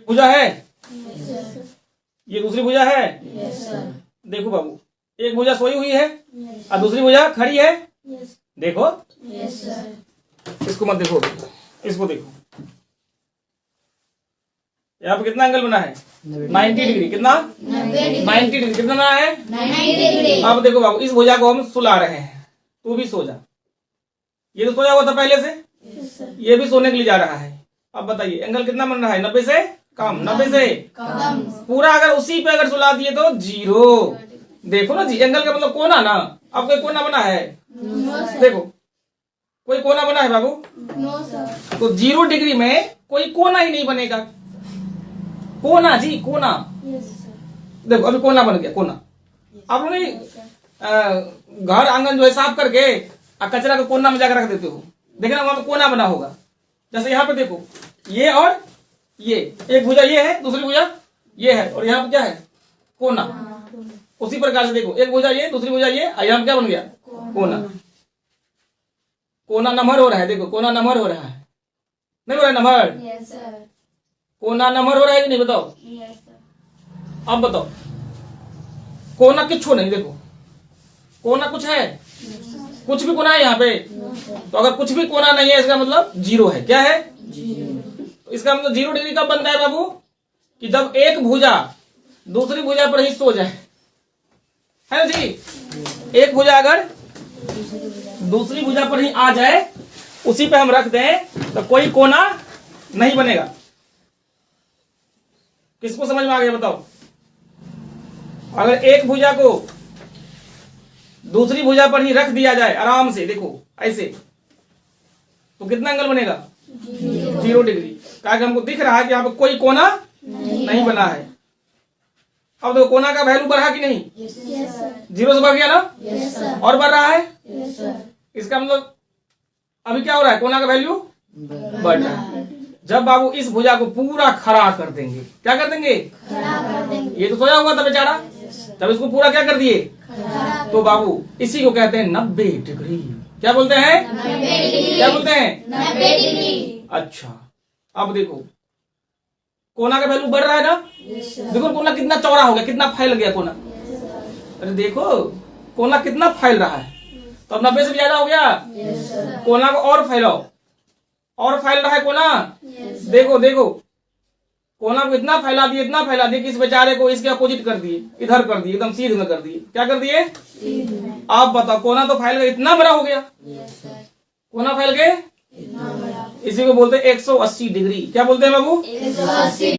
भुजा है, Yes, sir. ये दूसरी भुजा है। Yes, sir. देखो बाबू, एक भुजा सोई हुई है Yes. और दूसरी भुजा खड़ी है। Yes. देखो, Yes, sir. इसको मत देखो, इसको देखो। यहाँ पे कितना एंगल बना है? 90 डिग्री। कितना? 90 डिग्री। कितना बना है? 90 degree. अब देखो बाबू, इस भुजा को हम सुला रहे हैं। तू भी सो जा। ये तो सोया हुआ था पहले से, Yes, sir. ये भी सोने के लिए जा रहा है। अब बताइए एंगल कितना बन रहा है? 90 से कम। 90 से कम. पूरा अगर उसी पे अगर सुला दिए तो 0। देखो ना जी, एंगल का मतलब कोना ना। अब कोई कोना बना है? No, sir. देखो, कोई कोना बना है बाबू? No, sir. तो 0 डिग्री में कोई कोना ही नहीं बनेगा। कोना जी, कोना। Yes, sir. देखो अभी कोना बन गया, कोना। आप लोग नहीं घर आंगन जो है साफ करके कचरा को कोना में जाकर रख देते हो, देखना वहां पे कोना बना होगा। जैसे यहाँ पे देखो, ये और ये, एक भुजा ये है, दूसरी भुजा ये है, और यहाँ पे क्या है? कोना। उसी प्रकार से देखो, एक भुजा ये, दूसरी भुजा ये, और यहाँ पे क्या बन गया? कोना। कोना नमहर हो रहा है। देखो, कोना नमहर हो रहा है, नहीं हो रहा है नमहर? Yes, sir. कोना नमहर हो रहा है कि नहीं? बताओ। Yes, sir. अब बताओ, कोना किच्छो नहीं। देखो, कोना कुछ है? कुछ भी कोना है यहाँ पे? तो अगर कुछ भी कोना नहीं है, इसका मतलब 0 है। क्या है? तो इसका मतलब 0 डिग्री कब बनता है बाबू? कि जब एक भुजा दूसरी भुजा पर ही सो जाए, है ना जी? एक भुजा अगर दूसरी भुजा पर ही आ जाए, उसी पे हम रख दें, तो कोई कोना नहीं बनेगा। किसको समझ में आ गया बताओ? अगर एक भुजा को दूसरी भुजा पर ही रख दिया जाए आराम से, देखो ऐसे, तो कितना एंगल बनेगा? 0 डिग्री। क्या हमको दिख रहा है कि यहाँ पे कोई कोना नहीं बना है। अब देखो, कोना का वैल्यू बढ़ा कि नहीं? Yes, sir. 0 से बढ़ गया ना? Yes, sir. और बढ़ रहा है। Yes, sir. इसका मतलब अभी क्या हो रहा है? कोना का वैल्यू बढ़ रहा है। जब बाबू इस भुजा को पूरा खड़ा कर देंगे, क्या कर देंगे? खड़ा कर देंगे. ये तो सोया हुआ था बेचारा, जब इसको पूरा क्या कर दिए, खड़ा. तो बाबू इसी को कहते हैं 90 डिग्री। क्या बोलते हैं? 90 degree. क्या बोलते हैं? 90 degree. अच्छा, अब देखो कोना का वैल्यू बढ़ रहा है ना? Yes, sir. देखो कोना कितना चौड़ा हो गया, कितना फैल गया कोना। Yes, sir. अरे देखो कोना कितना फैल रहा है। तो अब 90 से भी ज्यादा हो गया। Yes, sir. कोना को और फैलाओ, और फैल रहा है कोना। Yes, sir. देखो देखो, कोना को इतना फैला दिए, इतना फैला दिए कि इस बेचारे को इसके अपोजिट कर दिए, इधर कर दिए, एकदम सीध में कर दिए। क्या कर दिए? सीध में. आप बताओ, कोना तो फैल गया, इतना बड़ा हो गया। Yes, sir. कोना फैल गए, इतना बड़ा. इसी को बोलते हैं 180 डिग्री। क्या बोलते हैं बाबू? 180